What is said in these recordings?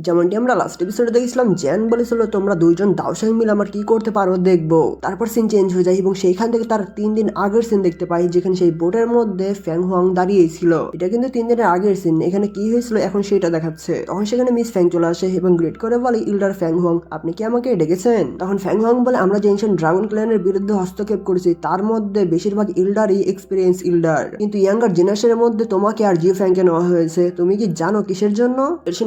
যেমনটি আমরা লাস্ট এপিসোডে দেখেছিলাম জ্যান বলেছিল তোমরা দুইজন দাওসাং মিলে আমার কি করতে পারো দেখবো। তারপর সিন চেঞ্জ হয়ে যায় এবং সেইখান থেকে তার 3 দিন আগের সিন দেখতে পাই যেখানে সেই বোটের মধ্যে ফ্যাং হোয়াং দাঁড়িয়েছিল। এটা কিন্তু 3 দিনের আগের সিন, এখানে কি হয়েছিল এখন সেটা দেখাচ্ছে। তখন সেখানে মিস ফ্যাং চলে আসে এবং গ্রেট করে বলে ইল্ডার ফ্যাং হোয়াং আপনি কি আমাকে ডেকেছেন? তখন ফ্যাং হোয়াং বলে আমরা যে এনশিয়েন্ট ড্রাগন ক্ল্যানের বিরুদ্ধে হস্তক্ষেপ করেছি তার মধ্যে বেশিরভাগ ইল্ডারই এক্সপিরিয়েন্স ইল্ডার, কিন্তু ইয়াঙ্গার জেনারেশনের মধ্যে তোমাকে আর জিও ফ্যাংকে নেওয়া হয়েছে। তুমি কি জানো কিসের জন্য?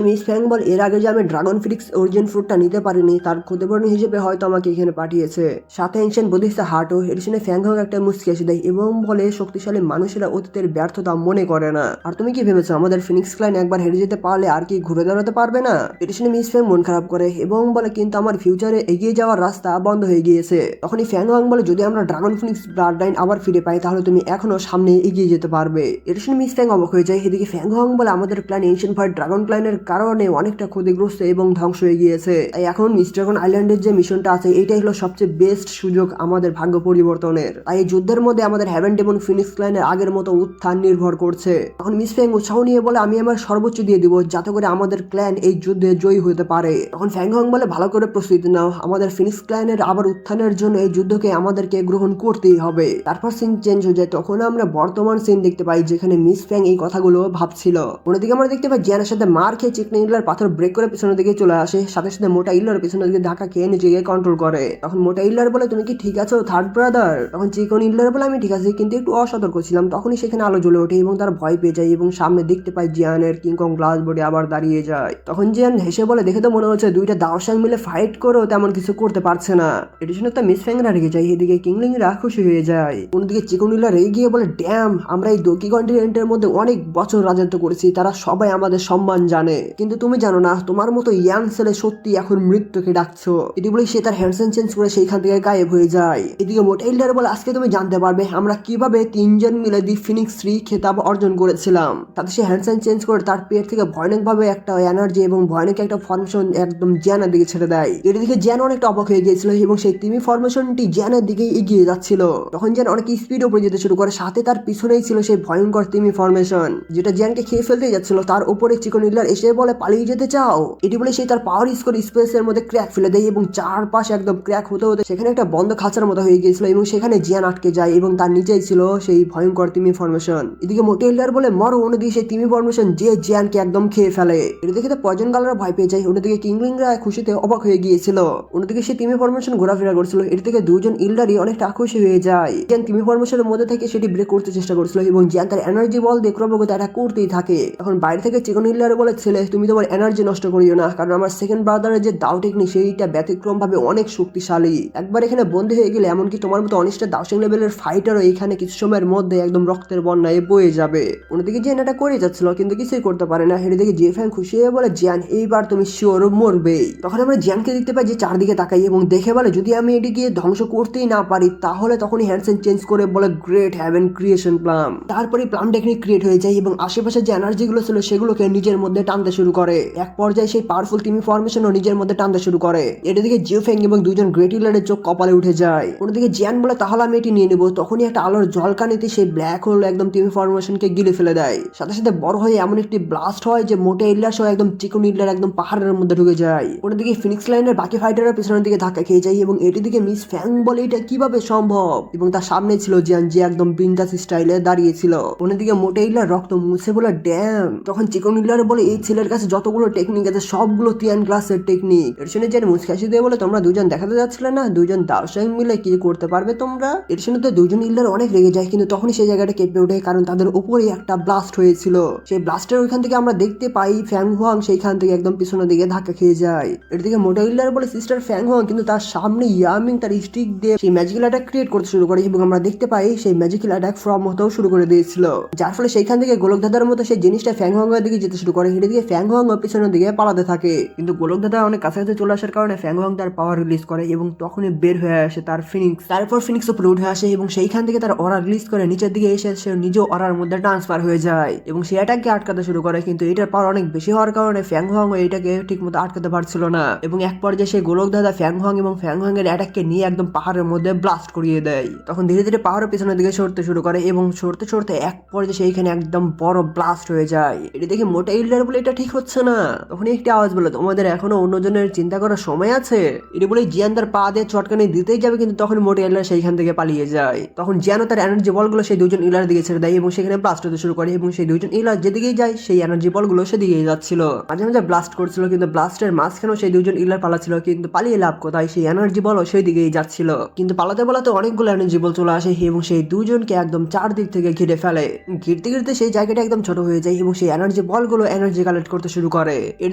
মিস ফ্যাং বল এর আগে যে আমি ড্রাগন ফিনিক্স অরিজিন ফ্রুটটা নিতে পারিনি তার ক্ষতিপূরণ হিসেবে হয়তো আমাকে এখানে পাঠিয়েছে, সাথে এনশিয়েন্ট বুদ্ধিস্ট হার্টও। এডিশনে ফ্যাং হোয়াং একটা মুচকি হাসি দেয় এবং বলে শক্তিশালী মানুষেরা অতীতের ব্যর্থতা মনে করে না। আর তুমি কি ভেবেছো আমাদের ফিনিক্স ক্লাইন একবার হেরে যেতে পারলে আর কি ঘুরে দাঁড়াতে পারবে না? এডিশনে মিস ফ্যাং মন খারাপ করে এবং বলে কিন্তু আমার ফিউচারে এগিয়ে যাওয়ার রাস্তা বন্ধ হয়ে গিয়েছে। তখনই ফ্যাং হোয়াং বলে যদি আমরা ড্রাগন ফিনিক্স ব্লাড লাইন আবার ফিরে পাই তাহলে তুমি এখনো সামনে এগিয়ে যেতে পারবে। এডিশনে মিস ফ্যাং অবাক হয়ে যায়। এদিকে ফ্যাং হোয়াং বলে আমাদের প্ল্যান এনশিয়েন্ট ফায়ার ড্রাগন ক্লাইনের কারণে অনেকটা ক্ষতিগ্রস্ত এবং ধ্বংস হয়ে গিয়েছে, তাই এখন মিস ড্রাগন আইল্যান্ডের যে মিশনটা আছে এটাই হলো সবচেয়ে বেস্ট সুযোগ আমাদের ভাগ্য পরিবর্তনের। তাই এই যুদ্ধের মধ্যে আমাদের হেভেন ডেমন ফিনিক্স ক্লাইনের আগের মতো উত্থান নির্ভর করছে। তখন মিস ফ্যাং উৎসাহ নিয়ে বলে আমি আমার সর্বোচ্চ দিয়ে দিব যাতে করে আমাদের ক্ল্যান এই যুদ্ধে জয়ী হতে পারে। তখন ফ্যাং হোয়াং বলে ভালো করে প্রস্তুতি নাও, আমাদের ফিনিক্স ক্লাইনের আবার উত্থানের জন্য এই যুদ্ধকে আমাদেরকে গ্রহণ করতেই হবে। তারপর সিন চেঞ্জ হয়ে যায়, তখন আমরা বর্তমান সিন দেখতে পাই যেখানে মিস ফ্যাং এই কথাগুলো ভাবছিল। অন্যদিকে আমরা দেখতে পাই জ্যানের সাথে মার খেয়ে চিকনা ইল্লার পাথর ব্রেক করে পিছনের দিকে চলে আসে, সাথে সাথে মোটা ইল্লার পিছনের দিকে ধাক্কা খেয়ে নিজেকে কন্ট্রোল করে। তখন মোটা ইল্লার বলে তুমি কি ঠিক আছো থার্ড ব্রাদার? তখন চিকন ইল্লার বলে আমি ঠিক আছি কিন্তু একটু অসতর্ক ছিলাম। তখনই সেখানে আলো জ্বলে ওঠে এবং তার ভয় পেয়ে যায় এবং সামনে দেখতে পাই জিয়ানের কিংকং গ্লাস বোর্ডে আবার দাঁড়িয়ে যায়। তখন জিয়ান হেসে বলে দেখে তো মনে হচ্ছে দুইটা দাওসাং মিলে ফাইট করেও তেমন কিছু করতে পারছে না। এডিশনে তো মিস ফ্যাংরা রেগে যায়, এদিকে কিংলিংরা খুশি হয়ে যায়। অন্যদিকে চিকন ইল্লার রেগে গিয়ে বলে ড্যাম আমরা এই দোকি কন্টিনেন্টের মধ্যে অনেক বছর রাজত্ব করেছি, তারা সবাই আমাদের সম্মান জানে, কিন্তু তুমি জানো না তোমার মতো ইয়াং ছেলে সত্যি এখন মৃত্যুকে ডাকছো। এটি বলে সে তার হ্যান্ডসেন চেঞ্জ করে সেইখান থেকে গায়েব হয়ে যায়। এদিকে মোটা ইল্ডার বলে আজকে তুমি জানতে পারবে আমরা কিভাবে 3 জন মিলে দি ফিনিক্স 3 খেতাব অর্জন করেছিলাম। তাতে সে হ্যান্ডসেন চেঞ্জ করে তার পেট থেকে ভয়ানক ভাবে একটা এনার্জি এবং ভয়ানক একটা ফর্মেশন একদম জ্যানের দিকে ছেড়ে দেয়। এদিকে জ্যান অনেকটা অবাক হয়ে গিয়েছিল এবং সেই তিমি ফর্মেশনটি জ্যানের দিকে এগিয়ে যাচ্ছিল। তখন জ্যান অনেক স্পিড উপরে যেতে শুরু করে, সাথে তার পিছনেই ছিল সেই ভয়ঙ্কর তিমি ফর্মেশন যেটা জ্যানকে খেয়ে ফেলতে যাচ্ছিল। তার উপরে চিকন ইল্লার এসে বলে পালিয়ে যেতে চাও? এটি বলে সে তার পাওয়ার ইউজ করে স্পেসের মধ্যে ক্র্যাক ফেলে দেয় এবং চারপাশে একদম ক্র্যাক হতে হতে সেখানে একটা বন্ধ খাঁচার মতো হয়ে গিয়েছিল এবং সেখানে জিয়ান আটকে যায় এবং তার নিচেই ছিল সেই ভয়ঙ্কর তিমি ফর্মেশন। এদিকে মোটা ইল্লার বলে মরো, অন্যদিকে সেই তিমি ফর্মেশন যে জিয়ানকে একদম খেয়ে ফেলে। এদিকে পয়জন গালরা ভয় পেয়ে যায়, অন্যদিকে কিংলিংরা খুশিতে অবাক হয়ে গিয়েছিল। অন্যদিকে সেই তিমি ফর্মেশন ঘোরাফেরা করছিল, এর থেকে দুজন ইল্ডারই অনেকটা খুশি হয়ে যায়। জিয়ান তিমি ফর্মেশনের মধ্যে থেকে সেটি ব্রেক করতে চেষ্টা করছিল এবং জিয়ান তার এনার্জি বল দিয়ে ক্রমাগত এটা করতেই থাকে। এখন বাইরে থেকে চিকন ইল্লার বলে ছেলে তুমি তোমার এনার্জি নষ্ট করিও না, কারণ আমার সেকেন্ড ব্রাদারের যে দাও টেকনিক সেইটা ব্যতিক্রম ভাবে অনেক শক্তিশালী। একবার এখানে বন্দী হয়ে গেলে এমনকি তোমার মতো অনিষ্টা দাওসাং লেভেলের ফাইটারও এখানে কিছু সময়ের মধ্যে একদম রক্তের বন্যায় বয়ে যাবে। অন্যদিকে জিয়ান এটা করে যাচ্ছিল কিন্তু কিছুই করতে পারে না। এদিকে জিয়ে ফ্যাং খুশি হয়ে বলে জিয়ান এইবার তুমি শিওর মরবেই। তখন আমরা জিয়ানকে দেখতে পাই যে চারদিকে তাকাই এবং দেখে বলে যদি আমি এটিকে ধ্বংস করতেই না পারি তাহলে তখনই হ্যান্ডসেন চেঞ্জ করে বলে গ্রেট হ্যাভেন ক্রিয়েশন প্ল্যান। তারপরে প্ল্যান টেকনিক ক্রিয়েট হয়ে যায় এবং আশেপাশে যে এনার্জি গুলো ছিল সেগুলোকে নিজের মধ্যে টানতে শুরু করে। এক পর্যায়ে সেই পাওয়ারফুল তিমি ফর্মেশনও নিজের মধ্যে টানতে শুরু করে। এদিকে জিও ফ্যাং এবং দুজন গ্রেট ইলারের চোখ কপালে উঠে যায়। অন্যদিকে জিয়ান বলে তাহলে আমি এটি নিয়ে নেবো। তখনই একটা আলোর ঝলকানিতে সেই ব্ল্যাক হোল একদম তিমি ফর্মেশনকে গিলে ফেলে দেয়। সাথে সাথে বড় হয়ে এমন একটি ব্লাস্ট হয় যে মোটা ইল্লার সহ একদম চিকন ইল্লার একদম পাহাড়ের মধ্যে ঢুকে যায়। অন্যদিকে ফিনিক্স লাইনের বাকি ফাইটাররা পিছনের দিকে ধাক্কা খেয়ে যায় এবং এটি দিকে মিস ফ্যাং বলে এটা কিভাবে সম্ভব, এবং তার সামনে ছিল জিয়ান যে একদম বিন্দাস স্টাইলে দাঁড়িয়ে ছিল। অন্যদিকে মোটা ইল্লার রক্ত মুছে বলে ড্যাম। তখন চিকন ইল্লার বলে এই ছেলের কাছে যতগুলো টেকনিক আছে সবগুলো তিয়ান ক্লাসের টেকনিক। এর শুনে জিয়ান মুচকাশি দিয়ে বলে তোমরা দুজন দেখাতে যাচ্ছিলে না দুজন দাওসাং মিলে কি করতে পারবে তোমরা? এর শুনে তো দুজন ইল্লার অনেক রেগে যায়, কিন্তু তখনই সেই জায়গাটা কেঁপে ওঠে কারণ তাদের উপরে একটা ব্লাস্ট হয়েছিল। সেই ব্লাস্টের ওইখান থেকে আমরা দেখতে পাই ফ্যাং হোয়াং সেইখান থেকে একদম পিছনের দিকে ধাক্কা খেয়ে যায়। এর দিকে মোটা ইল্লার বলে সিস্টার ফ্যাং হোয়াং, কিন্তু তার সামনে ইয়ামিং তার স্টিক দিয়ে সেই ম্যাজিক্যাল অ্যাটাক ক্রিয়েট করতে শুরু করে এবং আমরা দেখতে পাই সেই ম্যাজিক্যাল অ্যাটাক ফ্রম হতেও শুরু করে দিয়েছিল, যার ফলে সেইখান থেকে গোলক দাদার মতো সেই জিনিসটা ফ্যাং হোয়াং এর দিকে যেতে শুরু করে। এদিকে ফ্যাং হোয়াং পিছনের দিকে পালাতে থাকে, কিন্তু গোলক দাদা অনেক কাছাকাছি চলে আসার কারণে ফ্যাং হোয়াং তার পাওয়ার রিলিজ করে এবং তখনই বের হয়ে আসে তার ফিনিক্স। তারপর ফিনিক্স উপরে উঠে আসে এবং সেইখান থেকে তার অরা রিলিজ করে নিচের দিকে এসে সে নিজেও অরার মধ্যে ট্রান্সফার হয়ে যায় এবং সে এটাকে আটকাতে শুরু করে, কিন্তু এটার পাওয়ার অনেক বেশি হওয়ার কারণে ফ্যাং হোয়াং এটাকে ঠিক মতো আটকাতে পারছিল না এবং এক পর্যায়ে সেই গোলক দাদা ফ্যাং হোয়াং এবং ফ্যাং হোয়াং এর অ্যাটাককে নিয়ে একদম পাহাড়ের মধ্যে ব্লাস্ট করিয়ে দেয়। তখন ধীরে ধীরে পাহাড়ের পিছনের দিকে সরতে শুরু করে এবং সরতে সরতে এক পর্যায়ে সেইখানে একদম বড় ব্লাস্ট হয়ে যায়। এটা দেখে মোটা ইল্ডার বলে এটা ঠিক হচ্ছে না। তখন একটি আওয়াজ বলল, তোমাদের এখনো অন্যজনের চিন্তা করার সময় আছে। এটি বলে জিয়ান তার পা দিয়ে চটকানি দিতেই যাবে, কিন্তু তখন মোটা ইলার সেইখান থেকে পালিয়ে যায়। তখন জিয়ানও তার এনার্জি বলগুলো সেই দুজন ইলার দিকে ছেড়ে দেয় এবং সেখানে ব্লাস্ট হতে শুরু করে এবং সেই দুজন ইলার যেদিকেই যায় সেই এনার্জি বলগুলো সেদিকেই যাচ্ছিল। মাঝে মাঝে ব্লাস্ট করছিল, কিন্তু ব্লাস্টের মাঝখানেও সেই দুজন ইলার পালাচ্ছিল, কিন্তু পালিয়ে লাভ কোথায়, সেই এনার্জি বলও সেই দিকেই যাচ্ছিল। কিন্তু পালাতে পালাতে অনেকগুলো এনার্জি বল চলে আসে এবং সেই দুজনকে একদম চারদিক থেকে ঘিরে ফেলে। ঘিরতে ঘিরতে সেই জায়গাটা একদম ছোট হয়ে যায় এবং সেই এনার্জি বলগুলো এনার্জি কালেক্ট করতে শুরু করে। এর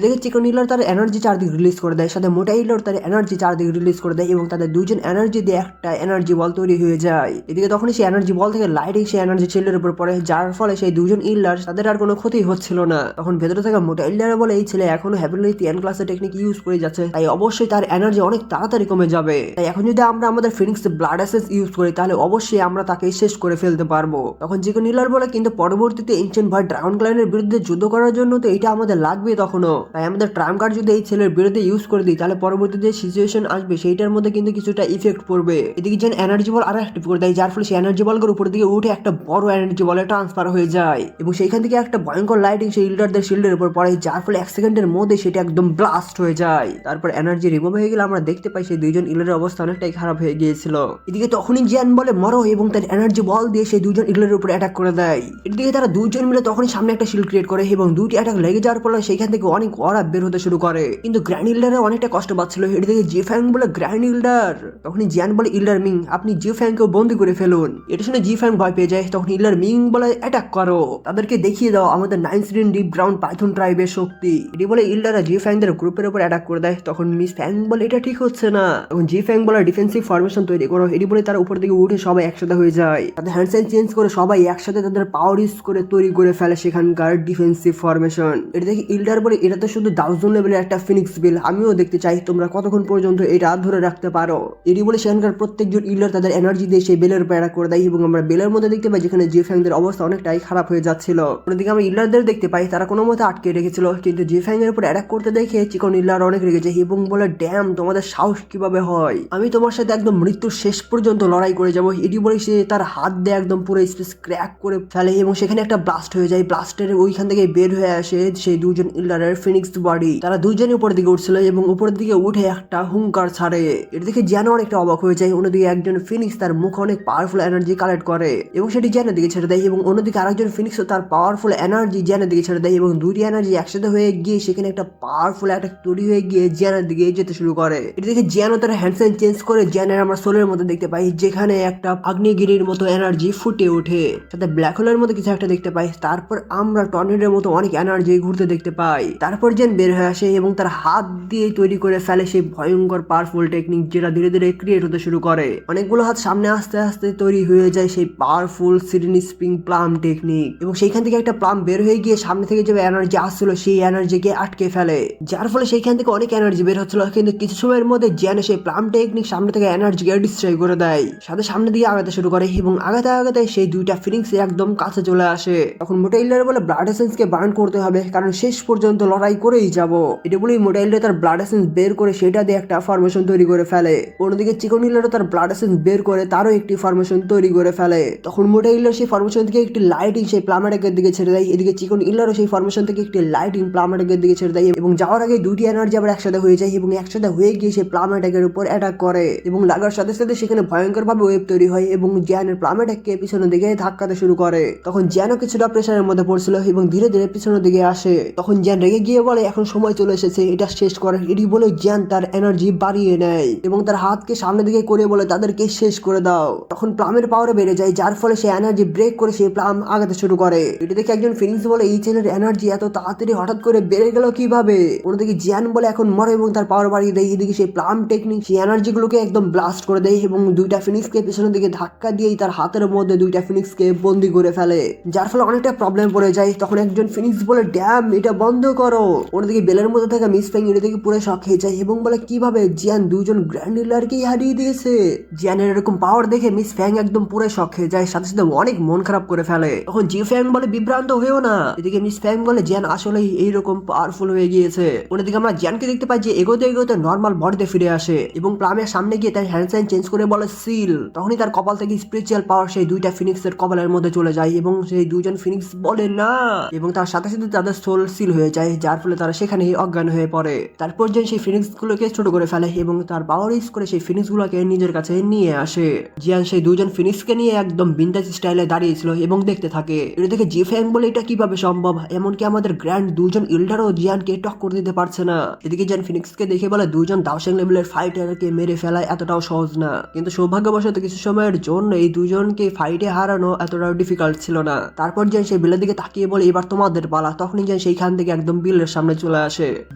দিকে চিকন ইলার তার এনার্জি চারদিক রিলিজ করে দেয়, সাথে মোটা ইলার তার এনার্জি চারদিক রিলিজ করে দেয় এবং তাদের দুজন এনার্জি দিয়ে একটা এনার্জি বল তৈরি হয়ে যায়। এদিকে তখনই সেই এনার্জি বল থেকে লাইটিং সেই এনার্জি শিল্ডের উপর পড়ে, যার ফলে সেই দুজন ইলার তাদের আর কোনো ক্ষতি হচ্ছিল না। তখন ভেতরে থাকা মোটা ইলার বলে, এই ছেলে এখনো হ্যাপিলি 10 ক্লাসের টেকনিক ইউজ করে যাচ্ছে, তাই অবশ্যই তার এনার্জি অনেক তাড়াতাড়ি কমে যাবে। তাই এখন যদি আমরা আমাদের ফিনিক্স ব্লাড এসেন্স ইউজ করি তাহলে অবশ্যই আমরা তাকে শেষ করে ফেলতে পারবো। তখন চিকন ইলার বলে, কিন্তু পরবর্তীতে এনশিয়েন্ট ভাই ড্রাগন ক্লাইনের বিরুদ্ধে যুদ্ধ করার জন্য তো এটা আমাদের লাগবে তখনও, তাই আমাদের ট্রাম্প কার্ড যদি এই ছেলের বিরুদ্ধে ইউজ করে দিই তাহলে পরবর্তীতে যে সিচুয়েশন আসবে সেইটার মধ্যে কিন্তু কিছুটা ইফেক্ট পড়বে। এদিকে যেন এনার্জি বল আরো অ্যাক্টিভ করে দেয়, যার ফলে সেই এনার্জি বলগুলোর উপর দিকে উঠে একটা বড় এনার্জি বলে ট্রান্সফার হয়ে যায় এবং সেইখান থেকে একটা ভয়ঙ্কর লাইটিং সেই ইল্ডারদের শিল্ডের উপর পড়ে, যার ফলে 1 সেকেন্ডের মধ্যে সেটা একদম ব্লাস্ট হয়ে যায়। তারপর এনার্জি রিমুভ হয়ে গেলে আমরা দেখতে পাই সেই দুইজন ইলারের অবস্থা অনেকটাই খারাপ হয়ে গিয়েছিল। এদিকে তখনই জিয়ান বলে মরো এবং তার এনার্জি বল দিয়ে সেই দুজন ইলারের উপর অ্যাটাক করে দেয়। এদিকে তারা দুজন মিলে তখনই সামনে একটা শিল্ড ক্রিয়েট করে এবং দুইটি অ্যাটাক লেগে যাওয়ার ফলে সেইখান থেকে অনেক অরা বের হতে শুরু করে, কিন্তু গ্র্যান্ড ইল্ডারে অনেকটা কষ্ট পাচ্ছিল। এদিকে জিফ্যাং বলে, গ্র্যান্ড ইল্ডার। তখনই জিয়ান বলে, ইল্ডার মিং আপনি জিফ্যাংকেও বন্দি করে ফেলুন। এটা শুনে জিফ্যাং ভয় পেয়ে যায়। তখন ইল্ডার মিং বলে, অ্যাটাক করো, তাদেরকে দেখিয়ে দাও আমাদের 9 সিরিন ডিপ গ্রাউন্ড পাইথন ট্রাইবের শক্তি। এটি বলে ইল্ডাররা জিফ্যাংদের গ্রুপের উপর অ্যাটাক করে দেয়। তখন মিস ফ্যাং বলে, এটা ঠিক হচ্ছে না। তখন জিফ্যাং বলে, ডিফেন্সিভ ফরমেশন তৈরি করো। এটি বলে তার উপর দিকে উঠে সবাই একসাথে হয়ে যায়, তাদের হ্যান্ড সাইন চেঞ্জ করে সবাই একসাথে তাদের পাওয়ার ইউজ করে তৈরি করে ফেলে সেখানকার ডিফেন্সিভ ফরমেশন। এটা দেখি ইল্ডার বলে, এটা তো শুধু 1000 লেভেলের একটা ফিনিক্স বিল, আমিও দেখতে চাই তোমরা কতক্ষণ পর্যন্ত এটা ধরে রাখতে পারো। এটি বলে সেখানকার প্রত্যেকজন ইল্ডার তাদের এনার্জি দিয়ে সেই বেলের উপর অ্যাটাক করে দেয় এবং আমরা বেলের মধ্যে দেখতে পাই যেখানে জিফ্যাংদের অবস্থা অনেকটাই খারাপ হয়ে যাচ্ছিল। অন্যদিকে আমরা ইল্ডারদের দেখতে পাই তারা কোনো মতে আটকে রেখেছিল, কিন্তু জিফ্যাং এর উপর অ্যাটাক করতে দেখে চিকন ইল্ডার অনেক রেগে যায় এবং বলে, ড্যাম তোমাদের সাহস কিভাবে হয়, আমি তোমার সাথে একদম মৃত্যুর শেষ পর্যন্ত লড়াই করে যাবো। এটি বলে সে তার হাত দিয়ে একদম পুরো স্পেস ক্র্যাক করে ফেলে এবং সেখানে একটা ব্লাস্ট হয়ে যায়। ব্লাস্টের ওইখান থেকে বের হয়ে আসে সেই দুজন ইল্ডারের ফিনিক্স বডি। তারা দুজনই উপর দিকে উঠছিল এবং উপরের দিকে উঠে একটা হুঙ্কার ছাড়ে। এর দিকে জ্যানো অনেকটা অবাক হয়ে যায়। অন্যদিকে একজন ফিনিক্স তার মুখ অনেক পাওয়ারফুল এনার্জি কালেক্ট করে এবং সেটি জ্যানের দিকে ছেড়ে দেয় এবং অন্যদিকে আরেকজন ফিনিক্সও তার পাওয়ারফুল এনার্জি জ্যানের দিকে ছেড়ে দেয় এবং দুইটি এনার্জি একসাথে হয়ে গিয়ে সেখানে একটা পাওয়ারফুল অ্যাটাক তৈরি হয়ে গিয়ে জ্যানের দিকে যেতে শুরু করে। এর দিকে জ্যানও তার হ্যান্ড সাইন চেঞ্জ করে জ্যানের আমরা সোলের মধ্যে দেখতে পাই, যেখানে একটা আগ্নেয়গিরির মতো এনার্জি ফুটে ওঠে, সাথে ব্ল্যাক হোলের মতো কিছু একটা দেখতে পাই। তারপর আমরা টর্নেডোর মতো অনেক এনার্জি ঘুরতে দেখতে পাই। তারপর জেন বের হয়ে আসে এবং তার হাত দিয়ে তৈরি করে ফেলে সেই ভয়ঙ্কর পাওয়ারফুল টেকনিক, যেটা ধীরে ধীরে ক্রিয়েট হতে শুরু করে। অনেকগুলো হাত সামনে আস্তে আস্তে তৈরি হয়ে যায় সেই powerful Sirin spring plum technique এবং সেইখান থেকে একটা প্লাম বের হয়ে গিয়ে সামনে থেকে যে এনার্জি আসছিল সেই এনার্জিকে আটকে ফেলে, যার ফলে সেইখান থেকে অনেক এনার্জি বের হচ্ছিল। কিন্তু কিছু সময়ের মধ্যে জেন সেই প্লাম টেকনিক সামনে থেকে এনার্জিকে ডিস্ট্রয় করে দেয়, সাথে সামনে দিয়ে আগাতে শুরু করে এবং আগাতে আগাতে সেই দুইটা ফিনিক্স একদম কাছে চলে আসে। তখন মোটা ইল্ডার বলে, ব্লাড এসেন্সকে বার্ন করতে হবে, কারণ শেষ পর্যন্ত লড়াই করেই যাব। এটা বলেই মোটা ইল্ডার তার ব্লাড এসেন্স বের করে সেটা দিয়ে একটা ফরমেশন তৈরি করে ফেলে। অন্যদিকে চিকন ইল্ডারও তার ব্লাড এসেন্স বের করে তারও একটি ফরমেশন তৈরি করে ফেলে। তখন মোটা ইল্ডার সেই ফরমেশন থেকে একটি লাইটিং সেই প্লামেটেকের দিকে ছেড়ে দেয়। এদিকে চিকন ইল্ডারও সেই ফরমেশন থেকে একটি লাইটিং প্লামেটেকের দিকে ছেড়ে দেয় এবং যাওয়ার আগে দুইটি এনার্জি আবার একসাথে হয়ে যায় এবং একসাথে হয়ে গিয়ে সেই প্লামেটেকের উপর অ্যাটাক করে এবং লাগার সাথে সাথে সেখানে ভয়ঙ্কর ভাবে ওয়েব তৈরি হয় এবং জ্যানের প্লামেটেককে পিছনের দিকে ধাক্কাতে শুরু করে। তখন জ্যানও কিছুটা প্রেসারের মধ্যে পড়ছিল এবং ধীরে ধীরে পিছনের দিকে আসে। তখন জ্যান রেগে গিয়ে বলে, এখন সময় চলে এসেছে এটা শেষ করার। এটি বলে জ্যান তার এনার্জি বাড়িয়ে নেয় এবং তার হাতকে সামনে দিকে করে বলে, তাদেরকে শেষ করে দাও। তখন প্লামের পাওয়ার বেড়ে যায়, যার ফলে সে এনার্জি ব্রেক করে সেই প্লাম আগাতে শুরু করে। এটি দেখে একজন ফিনিক্স বলে, এই ছেলের এনার্জি এত তাড়াতাড়ি হঠাৎ করে বেড়ে গেল কিভাবে। অন্যদিকে জ্যান বলে, এখন মরে এবং তার পাওয়ার বাড়িয়ে দেয়। এদিকে সেই প্লাম টেকনিক সেই এনার্জি গুলোকে একদম ব্লাস্ট করে দেয় এবং দুইটা ফিনিক্সকে পিছনের দিকে ধাক্কা দিয়েই তার হাতের মধ্যে দুইটা ফিনিক্সকে বন্দি করে ফেলে, যার ফলে অনেকটা প্রবলেম পড়ে যায়। তখন একজন ফিনিক্স বলে, ড্যাম এটা বন্ধ করো। অন্যদিকে বেলের মধ্যে থাকা মিস ফ্যাং এটা থেকে পুরো শক হয়ে যায় এবং বলে, কিভাবে জিয়ান দুজন গ্র্যান্ড ইলারকেই হারিয়ে দিয়েছে। জিয়ানের এরকম পাওয়ার দেখে মিস ফ্যাং একদম পুরো শক হয়ে যায়, সাথে সাথে অনেক মন খারাপ করে ফেলে। তখন জি ফ্যাং বলে, বিভ্রান্ত হয়েও না। এদিকে মিস ফ্যাং বলে, জিয়ান আসলেই এইরকম পাওয়ারফুল হয়ে গিয়েছে। অন্যদিকে আমরা জিয়ানকে দেখতে পাই যে এগোতে এগোতে নর্মাল বডিতে ফিরে আসে এবং প্লামের সামনে গিয়ে তার হ্যান্ড সাইন চেঞ্জ করে বলে, সিল। তখনই তার কপাল থেকে স্পিরিচুয়াল পাওয়ার সেই দুইটা ফিনিক্সের কপালের মধ্যে চলে যায় এবং সেই দুজন ফিনিক্স বলে না এবং তার সাথে সাথে তাদের সোল সিল হয়ে যায়, যার ফলে তারা সেখানেই অজ্ঞান হয়ে পড়ে। তারপর জিয়ান সেই ফিনিক্স গুলোকে ছোট করে ফেলে এবং তার পাওয়ার ইউজ করে সেই ফিনিক্স গুলোকে নিজের কাছে নিয়ে আসে। জিয়ান সেই দুজন ফিনিক্সকে নিয়ে একদম বিন্দাস স্টাইলে দাঁড়িয়েছিল এবং দেখতে থাকে। এটা দেখে জি ফ্যাং বলে এটা কিভাবে সম্ভব, এমনকি আমাদের গ্র্যান্ড দুজন ইল্ডারও জিয়ানকে টক্কর দিতে পারছে না। এদিকে জিয়ান ফিনিক্সকে দেখে বলে দুজন দাওশাং লেভেলের ফাইটারকে মেরে ফেলা এতটাও সহজ না, কিন্তু সৌভাগ্যবশত কিছু সময়ের জন্য এই দুজনকে ফাইটে হারানো এতটাও ডিফিকাল্ট ছিল না। তারপর জিয়ান সেই বিলের দিকে তাকিয়ে বলে এবার তোমাদের পালা। তখনই জিয়ান সেইখান থেকে একদম বিলের সামনে চলে আসে।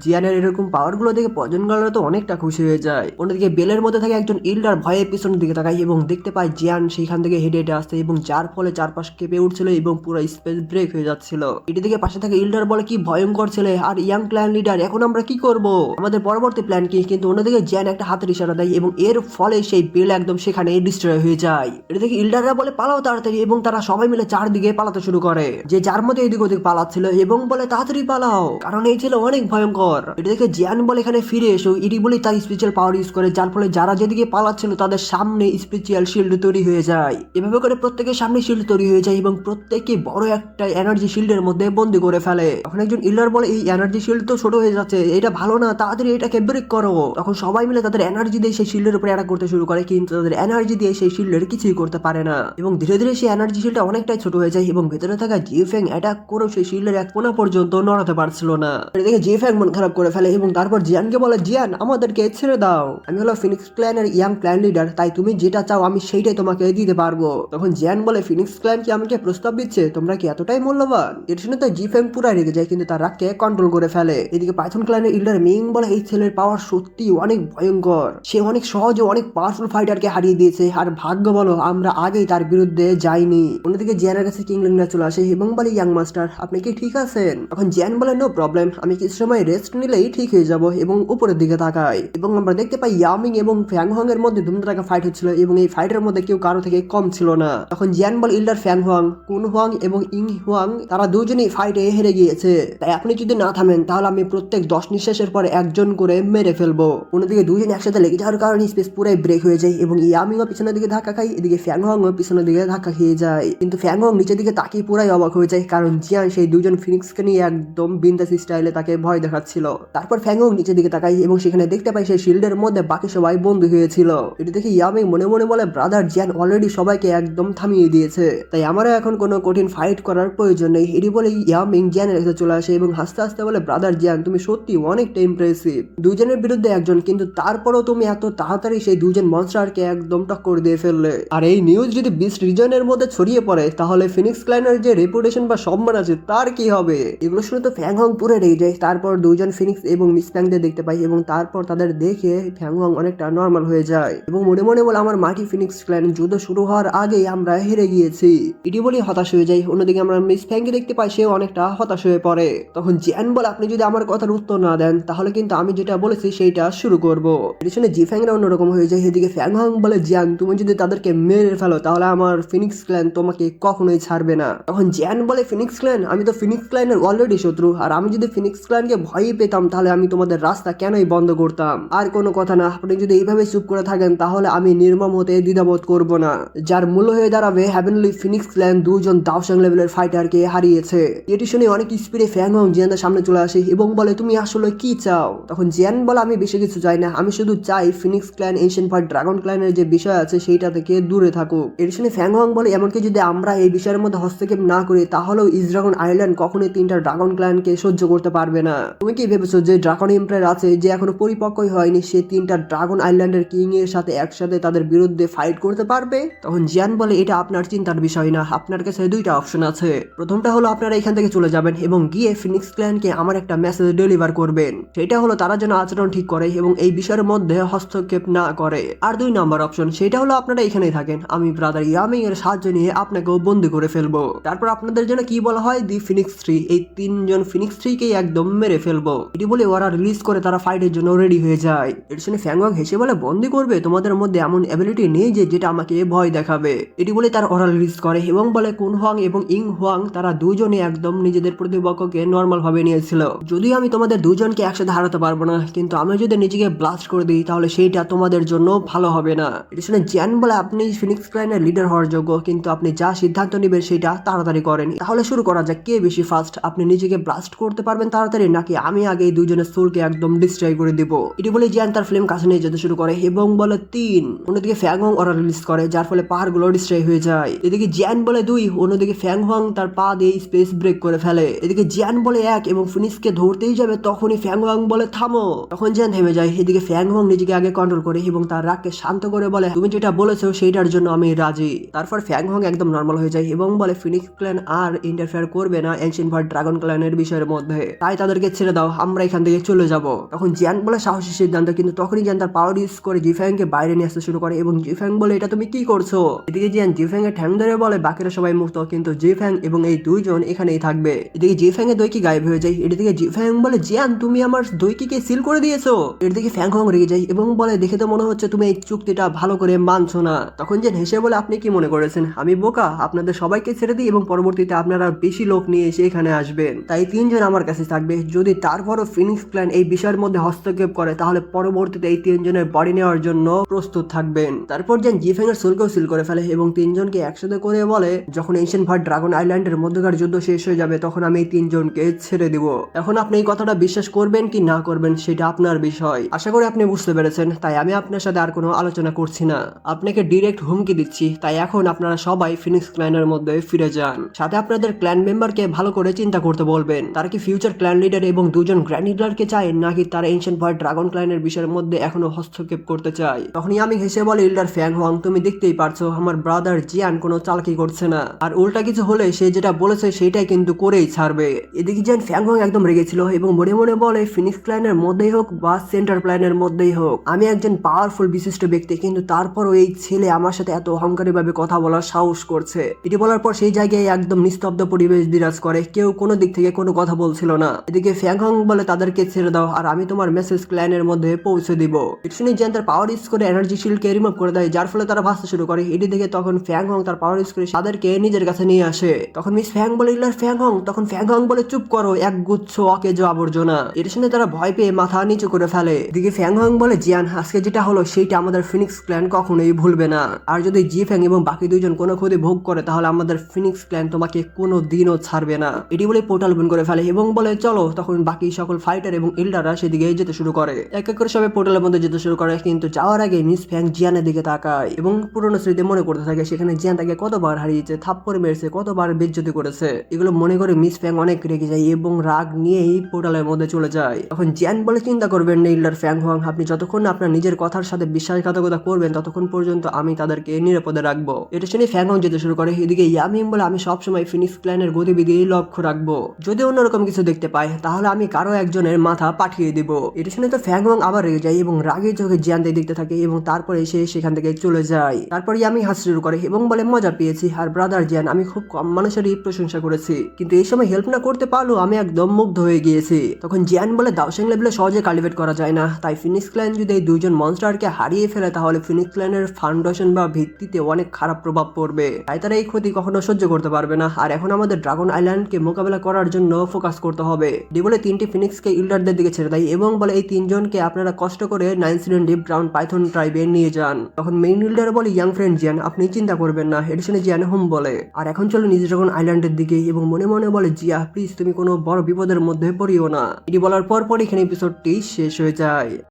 জিয়ানের এরকম পাওয়ার গুলো দেখে পজন গালরা তো অনেকটা খুশি হয়ে যায়। অন্যদিকে বেলের মধ্যে থাকে একজন ইল্ডার ভয়ে পিছনের দিকে তাকায় এবং দেখতে পায় জিয়ান সেইখান থেকে হেঁটে হেঁটে আসছে এবং যার ফলে চারপাশ কেঁপে উঠছিল এবং পুরো স্পেস ব্রেক হয়ে যাচ্ছিল। এটি থেকে পাশে থাকে ইল্ডার বলে কি ভয়ঙ্কর ছেলে, আর ইয়াং ক্ল্যান লিডার এখন আমরা কি করব, আমাদের পরবর্তী প্ল্যান কি? কিন্তু অন্যদিকে জিয়ান একটা হাতের ইশারা দেয় এবং এর ফলে সেই বেল একদম সেখানে ডিস্ট্রয় হয়ে যায়। এটা থেকে ইল্ডাররা বলে পালাও তাড়াতাড়ি এবং তারা সবাই মিলে চারদিকে পালাতে শুরু করে। যে যার মধ্যে এদিক ওদিক পালাচ্ছিল এবং বলে তাড়াতাড়ি পালাও কারণ এই ছিল অনেক ভয়ঙ্কর। এটা দেখে জিয়ান বলে এখানে ফিরে এসো। ইডি বলে তার স্পেশাল পাওয়ার ইউজ করে, যার ফলে যারা যেদিকে পালাচ্ছিল তাদের সামনে স্পেশাল শিল্ড তৈরি হয়ে যায়। এভাবে করে প্রত্যেকের সামনে শিল্ড তৈরি হয়ে যায় এবং প্রত্যেকে বড় একটা এনার্জি শিল্ডের মধ্যে বন্দি করে ফেলে। তখন একজন ইল্ডার বলে এই এনার্জি শিল্ড তো ছোট হয়ে যাচ্ছে, এটা ভালো না, তাড়াতাড়ি এটাকে ব্রেক করো। তখন সবাই মিলে তাদের এনার্জি দিয়ে সেই শিল্ডের উপরে অ্যাটাক করতে শুরু করে, কিন্তু তাদের এনার্জি দিয়ে সেই শিল্ডের কিছুই করতে পারে না এবং ধীরে ধীরে সেই এনার্জি শিল্ডটা অনেকটাই ছোট হয়ে যায় এবং ভেতরে থাকা জিফ্যাং অ্যাটাক করেও সেই শিল্ডের এক কোণা পর্যন্ত নড়াতে পারছিল না। এদিকে জিফ্যাং মন খারাপ করে ফেলে এবং তারপর জিয়ানকে বলে জিয়ান আমাদেরকে ছেড়ে দাও, আমি হলো ফিনিক্স ক্ল্যানের ইয়াং ক্ল্যান লিডার, তাই তুমি যেটা চাও আমি সেইটাই তোমাকে দিতে পারবো। তখন জিয়ান বলে ফিনিক্স ক্ল্যান কি আমাকে প্রস্তাব দিচ্ছে, তোমরা কি এতটাই মূল্যবান? এটা শুনে তো জিফ্যাং পুরা রেগে যায় কিন্তু তার রাগকে কন্ট্রোল করে ফেলে। এদিকে পাইথন ক্ল্যানের ইল্ডার মিং বলে এই ছেলের পাওয়ার সত্যি অনেক ভয়ঙ্কর, সে অনেক সহজে অনেক পাওয়ারফুল ফাইটারকে হারিয়ে দিয়েছে, আর ভাগ্য বলো আমরা আগেই তার বিরুদ্ধে যাইনি। অন্যদিকে জিয়ানের কাছে কিংলিংরা চলে আসে এবং বলে ইয়াং মাস্টার আপনি কি ঠিক আছেন? তখন জিয়ান বলে নো প্রবলেম, আমি কিছু সময় রেস্ট নিলেই ঠিক হয়ে যাব এবং উপরের দিকে তাকাই এবং আমরা দেখতে পাই ইয়ামিং এবং ফ্যাং হং এর মধ্যে ধুমধারাক্কা ফাইট হচ্ছিল এবং এই ফাইটের মধ্যে কেউ কারো থেকে কম ছিল না। তখন জিয়ান বলে ইল্ডার ফ্যাং হোয়াং, কুন হোয়াং এবং ইং হোয়াং তারা দুজনেই ফাইটে হেরে গিয়েছে, তাই আপনি যদি না থামেন তাহলে আমি প্রত্যেক 10 নিঃশ্বাসের পরে একজন করে মেরে ফেলবো। অন্যদিকে দুজন একসাথে লেগে যাওয়ার কারণে স্পেস পুরাই ব্রেক হয়ে যায় এবং ইয়ামিংও পিছনের দিকে ধাক্কা খায়, এদিকে ফ্যাং হোয়াংও পিছনের দিকে ধাক্কা খেয়ে যায়। কিন্তু ফ্যাং হোয়াং নিচের দিকে তাকিয়ে পুরাই অবাক হয়ে যায় কারণ জিয়ান সেই দুজন ফিনিক্সকে নিয়ে একদম বিন্দাস স্টাইলে তাকে ভয় দেখাচ্ছিল। তারপর ফ্যাং হোয়াং নিচের দিকে তাকায় এবং সেখানে দেখতে পাই সেই শিল্ডের মধ্যে বাকি সবাই বন্দী হয়েছিল। এটি দেখে ইয়ামিং মনে মনে বলে ব্রাদার জিয়ান অলরেডি সবাইকে একদম থামিয়ে দিয়েছে, তাই আমারও এখন কোনো কঠিন ফাইট করার প্রয়োজন নেই। এটি বলে ইয়ামিং জিয়ানের কাছে চলে আসে এবং হাসতে হাসতে বলে ব্রাদার জিয়ান তুমি সত্যি অনেকটা ইমপ্রেসিভ, দুজনের বিরুদ্ধে একজন, কিন্তু তারপরও তুমি এত তাড়াতাড়ি সেই দুজন মনস্টারকে একদম টক্কর দিয়ে ফেললে। আর এই নিউজ যদি 20 রিজনের মধ্যে ছড়িয়ে পড়ে তাহলে ফিনিক্স ক্ল্যানের যে রেপুটেশন বা সম্মান আছে তার কি হবে? এগুলো শুনে তো ফ্যাং হং পুরো রেগে যায়। তারপর দুজন ফিনিক্স এবং মিস ফ্যাংদের দেখতে পাই এবং তারপর তাদের দেখে ফ্যাং হং অনেকটা নর্মাল হয়ে যায় এবং মনে মনে বলে আমার মাটি ফিনিক্স ক্ল্যান যুদ্ধ শুরু হওয়ার আগেই আমরা হেরে গিয়েছি, এটি বলে হতাশ হয়ে যায়। অন্যদিকে আমরা মিস ফ্যাংকে দেখতে পাই সে অনেকটা হতাশ হয়ে পড়ে। তখন জিয়ান বলে আপনি যদি আমার কথার উত্তর না দেন তাহলে কিন্তু আমি যেটা বলেছি সেইটা শুরু করবো। এটি শুনে জি ফ্যাংরা অন্যরকম হয়ে যায়। এদিকে ফ্যাং হং বলে জিয়ান তুমি যদি তাদেরকে মেরে ফেলো তাহলে আমার ফিনিক্স ক্ল্যান তোমাকে কখনোই ছাড়বে না। তখন জিয়ান বলে ফিনিক্স ক্ল্যান, আমি তো ফিনিক্স ক্ল্যানের অলরেডি শত্রু, আর আমি যদি ফিনিক্স ক্ল্যানকে ভয়ই পেতাম তাহলে আমি তোমাদের রাস্তা কেনই বন্ধ করতাম? আর কোনো কথা না, আপনি যদি এইভাবে চুপ করে থাকেন তাহলে আমি নির্মম হতে দ্বিধাবোধ করব না, যার মূল্য হয়ে দাঁড়াবে হেভেনলি ফিনিক্স ক্ল্যান দুজন দাওশাং লেভেলের ফাইটারকে হারিয়েছে। এটি শুনে অনেক স্পিডে ফ্যাং হং জিয়ানের সামনে চলে আসে এবং বলে তুমি আসলে কি চাও? তখন জিয়ান বলে আমি বেশি কিছু চাই না, আমি শুধু চাই Phoenix clan ancient fight dragon ক্ল্যানের যে বিষয় আছে সেইটা থেকে দূরে থাকুক। এটি শুনে ফ্যাং হং বলে এমনকি যদি আমরা এই বিষয়ের মধ্যে হস্তক্ষেপ না করি তাহলেও ইসড্রাগন আইল্যান্ড কখনোই 3টা ড্রাগন ক্ল্যানকে সহ্য করতে পারবে না। তুমি কি ভেবেছো যে ড্রাগন এম্পায়ার আছে যে এখনো পরিপক্কই হয়নি সে 3টা ড্রাগন আইল্যান্ডের কিং এর সাথে একসাথে তাদের বিরুদ্ধে ফাইট করতে পারবে? তখন জিয়ান বলে এটা আপনার চিন্তার বিষয় না, আপনার কাছে 2টা অপশন আছে। প্রথমটা হলো আপনারা এখান থেকে চলে যাবেন এবং গিয়ে ফিনিক্স ক্ল্যানকে আমার একটা মেসেজ ডেলিভার করবেন, সেটা হলো তারা যেন আচরণ ঠিক করে এবং এই বিষয়ের মধ্যে হস্তক্ষেপ না করে। আর 2 নম্বর অপশন সেটা হলো আপনারা এখানেই থাকেন, আমি ব্রাদার ইয়ামিং এর সাহায্য নিয়ে আপনাকেও বন্দি করে ফেলবো। তারপর আপনাদের জন্য কি বলা হয় দি ফিনিক্স 3, এই 3জন ফিনিক্স 3কে একদম মেরে ফেলবো। এটি বলে ওরা রিলিজ করে তারা ফাইটের জন্য রেডি হয়ে যায়। এর শুনে ফ্যাং হং হেসে বলে বন্দি করবে? তোমাদের মধ্যে এমন অ্যাবিলিটি নেই যে যেটা আমাকে ভয় দেখাবে। এটি বলে তার ওরা রিলিজ করে এবং বলে কুন হোয়াং এবং ইং হোয়াং তারা দুজনে একদম নিজেদের প্রতিপক্ষকে নর্মাল ভাবে নিয়েছিল। যদিও আমি তোমাদের দুজনকে একসাথে হারাতে পারবো না, কিন্তু আমি যদি নিজেকে ব্লাস্ট করে দিই তাহলে সেইটা তোমাদের জন্য ভালো হবে না। এটি শুনে জিয়ান বলে আপনি ফিনিক্স ক্ল্যানের লিডার হওয়ার যোগ্য, কিন্তু আপনি যা সিদ্ধান্ত নেবেন সেটা তাড়াতাড়ি করেন। তাহলে শুরু করা যাক, কে বেশি ফাস্ট? আপনি নিজেকে ব্লাস্ট করতে করতে পারবেন তাড়াতাড়ি, নাকি আমি আগে এই দুইজনের সোলকে একদম ডিস্ট্রয় করে দিব। এটি বলে জিয়ান তার ফ্লেম কাছে নিয়ে যেতে শুরু করে এবং বলে 3। অন্যদিকে ফ্যাং হং অরা রিলিজ করে, যার ফলে পাহাড়গুলো ডিস্ট্রয় হয়ে যায়। এদিকে জিয়ান বলে 2, অন্যদিকে ফ্যাং হং তার পা দিয়ে স্পেস ব্রেক করে ফেলে। এদিকে জিয়ান বলে 1 এবং ফিনিক্সকে ধরতেই যাবে, তখনই ফ্যাং হং বলে থামো। তখন জিয়ান থেমে যায়। এদিকে ফ্যাং হং নিজেকে আগে কন্ট্রোল করে এবং তার রাগকে শান্ত করে বলে, তুমি যেটা বলেছো সেইটার জন্য আমি রাজি। তারপর ফ্যাং হং একদম নর্মাল হয়ে যায় এবং বলে ফিনিক্স ক্ল্যান আর ইন্টারফেয়ার করবে না এনশিয়েন্ট ভার্ট ড্রাগন ক্ল্যানের বিষয়ের মধ্যে, তাই তাদেরকে ছেড়ে দাও, আমরা এখান থেকে চলে যাব। তখন জিয়ান বলে সাহসী সিদ্ধান্ত, কিন্তু তখনই জিয়ান তার পাওয়ার ইউজ করে জিফ্যাং কে বাইরে নিয়ে আসতে শুরু করে এবং জিফ্যাং বলে এটা তুমি কি করছো। এদিকে জিয়ান জিফ্যাং এর ঠ্যাং ধরে বলে বাকিরা সবাই মুক্ত, কিন্তু জিফ্যাং এবং এই দুইজন এখানেই থাকবে। এদিকে জিফ্যাং এর দইকি গায়েব হয়ে যায়। এদিকে জিফ্যাং বলে জিয়ান তুমি আমার দইকিকে সিল করে দিয়েছো। এদিকে ফ্যাং হং রেগে যায় এবং বলে দেখে তো মনে হচ্ছে তুমি এই চুক্তিটা ভালো করে মানছো না। তখন জিয়ান হেসে বলে আপনি কি মনে করেছেন আমি বোকা? আপনাদের সবাইকে ছেড়ে দিই এবং পরবর্তীতে আপনারা বেশি লোক নিয়ে এসে এখানে আসবেন, তাই 3 জন আমার কাছে থাকবে। যদি তারপরও ফিনিক্স ক্ল্যান এই বিষয়ের মধ্যে হস্তক্ষেপ করে তাহলে পরবর্তীতে এই 3 জনের বডি নেওয়ার জন্য প্রস্তুত থাকবেন। তারপর জিয়ান জিফ্যাং এর সোলকেও সিল করে ফেলে এবং 3 জনকে একসাথে করে বলে যখন এনশিয়েন্ট ভার্ট ড্রাগন আইল্যান্ডের মধ্যকার যুদ্ধ শেষ হয়ে যাবে তখন আমি এই 3 জনকে ছেড়ে দিব। এখন আপনি এই কথাটা বিশ্বাস করবেন কি না করবেন সেটা আপনার বিষয়। আশা করি আপনি বুঝতে পেরেছেন, তাই আমি আপনার সাথে আর কোনো আলোচনা করছি না। আপনাকে ডিরেক্ট হুমকি দিচ্ছি, তাই এখন আপনারা সবাই ফিনিক্স ক্ল্যানের মধ্যে ফিরে যান। সাথে আপনাদের ক্ল্যান মেম্বারকে ভালো করে চিন্তা করতে বলবেন, তারা কি ফিউচার ক্ল্যান লিডার এবং 2 জন গ্র্যান্ড লিডারকে চায়, নাকি তারা এনশিয়েন্ট ভার্ট ড্রাগন ক্ল্যানের বিষয়ের মধ্যে এখনো হস্তক্ষেপ করতে চায়। তখনই আমি হেসে বলে ইল্ডার ফ্যাং হং তুমি দেখতেই পারছো আমার ব্রাদার জিয়ান কোনো চালাকি করছে না, আর উল্টা কিছু হলে সে যেটা বলেছে সেটাই কিন্তু করেই ছাড়বে। এদিকে জিয়ান ফ্যাং হং একদম রেগেছিল এবং মনে মনে বলে ফিনিক্স ক্ল্যানের মধ্যেই হোক বা সেন্টার প্ল্যানের মধ্যেই হোক আমি একজন পাওয়ারফুল বিশিষ্ট ব্যক্তি, কিন্তু তারপরও এই ছেলে আমার সাথে এত অহংকারী ভাবে কথা বলার সাহস করছে। এটি বলার পর সেই জায়গায় একদম নিস্তব্ধ পরিবেশ বিরাজ করে, কেউ কোনো দিক থেকে কোনো কথা বলছিল না। এদিকে ফ্যাং হং বলে তাদেরকে ছেড়ে দাও আর আমি তোমার মেসেজ ক্ল্যানের মধ্যে পৌঁছে দিব। এটা শুনে জিয়ান তার পাওয়ার ইউজ করে এনার্জি শিল্ডকে রিমুভ করে দেয়, যার ফলে তারা ভাসতে শুরু করে। এটি দেখে তখন ফ্যাং হং তার পাওয়ার ইউজ করে তাদেরকে নিজের কাছে নিয়ে আসে। তখন মিস ফ্যাং বলে ইলার ফ্যাং হং, তখন ফ্যাং হং বলে চুপ করো, এক গুচ্ছ অকেজো আবর্জনা। এটা শুনে তারা ভয় পেয়ে মাথা নিচু করে ফেলে। এদিকে ফ্যাং হং বলে জিয়ান আজকে যেটা হলো সেইটা আমাদের ফিনিক্স ক্ল্যান কখনোই ভুলবে না, আর যদি জি ফ্যাং এবং বাকি 2 জন কোনো ক্ষতি ভোগ করে তাহলে আমাদের ফিনিক্স ক্ল্যান তোমাকে কোনো দিনও ছাড়বে না। এটি বলে পোর্টাল ওপেন করে ফেলে এবং বলে চলো। তখন বাকি সকল ফাইটার এবং এল্ডাররা সেদিকে যেতে শুরু করে, এক এক করে সবাই পোর্টালের মধ্যে যেতে শুরু করে। কিন্তু যাওয়ার আগে মিস ফ্যাং জিয়ানের দিকে তাকায় এবং পুরনো স্মৃতি মনে করতে থাকে সেখানে জিয়ান তাকে কতবার হারিয়েছে, থাপ্পড় মেরেছে, কতবার বেজ্জতি করেছে। এগুলো মনে করে মিস ফ্যাং অনেক রেগে যায় এবং রাগ নিয়েই পোর্টালের মধ্যে চলে যায়। তখন জিয়ান বলে চিন্তা করবেন না ইল্ডার ফ্যাং হং, আপনি যতক্ষণ আপনার নিজের কথার সাথে বিশ্বাসঘাতকতা করবেন ততক্ষণ পর্যন্ত আমি তাদেরকে নিরাপদে রাখবো। এটা শুনে ফ্যাং হং যেতে শুরু করে। এদিকে ইয়ামিং বলে আমি সবসময় ফিনিক্স ক্ল্যানের গতিবিধি লক্ষ্য রাখবো, যদি অন্যরকম কিছু দেখতে পাই তাহলে আমি কারো একজনের মাথা পাঠিয়ে দিব। এটা শুনে তো ফ্যাং হং আবার রেগে যায় এবং রাগের চোখে জিয়ান দেখতে থাকে এবং তারপরে সে সেখান থেকে চলে যায়। তারপর ইয়ামিং হাসতে শুরু করে এবং বলে মজা পেয়েছি, আর ব্রাদার জিয়ান আমি খুব কম মানুষেরই প্রশংসা করেছি, কিন্তু এই সময় হেল্প না করতে পারলো আমি একদম মুগ্ধ হয়ে গিয়েছি। তখন জিয়ান বলে দাওশিং লেভেলে সহজে কাল্টিভেট করা যায় না, তাই ফিনিক্স ক্ল্যান যদি এই 2 জন মনস্টারকে হারিয়ে ফেলে তাহলে ফিনিক্স ক্ল্যানের ফাউন্ডেশন বা ভিত্তিতে অনেক খারাপ প্রভাব পড়বে, তাই তারা এই ক্ষতি কখনো সহ্য করতে পারবে না। আর এখন আমাদের ড্রাগন আইল্যান্ডকে মোকাবেলা করার জন্য ফোকাস করতে হবে। ডি বলে 3টি ফিনিক্সকে ইল্ডারদের দিকে ছেড়ে দেয় এবং বলে এই 3 জনকে আপনারা কষ্ট করে 9 সিজন ডিপ গ্রাউন্ড পাইথন ট্রাইবে নিয়ে যান। তখন মেইন ইল্ডার বলে ইয়াং ফ্রেন্ড জিয়ান আপনি চিন্তা করবেন না, এডিশনে জিয়ান হোম বলে আর এখন চলো নিজে ড্রাগন আইল্যান্ডের দিকে এবং মনে মনে বলে জিয়া প্লিজ তুমি কোনো বড় বিপদের মধ্যে পড়িও না। এটি বলার পর এখানে এপিসোডটি শেষ হয়ে যায়।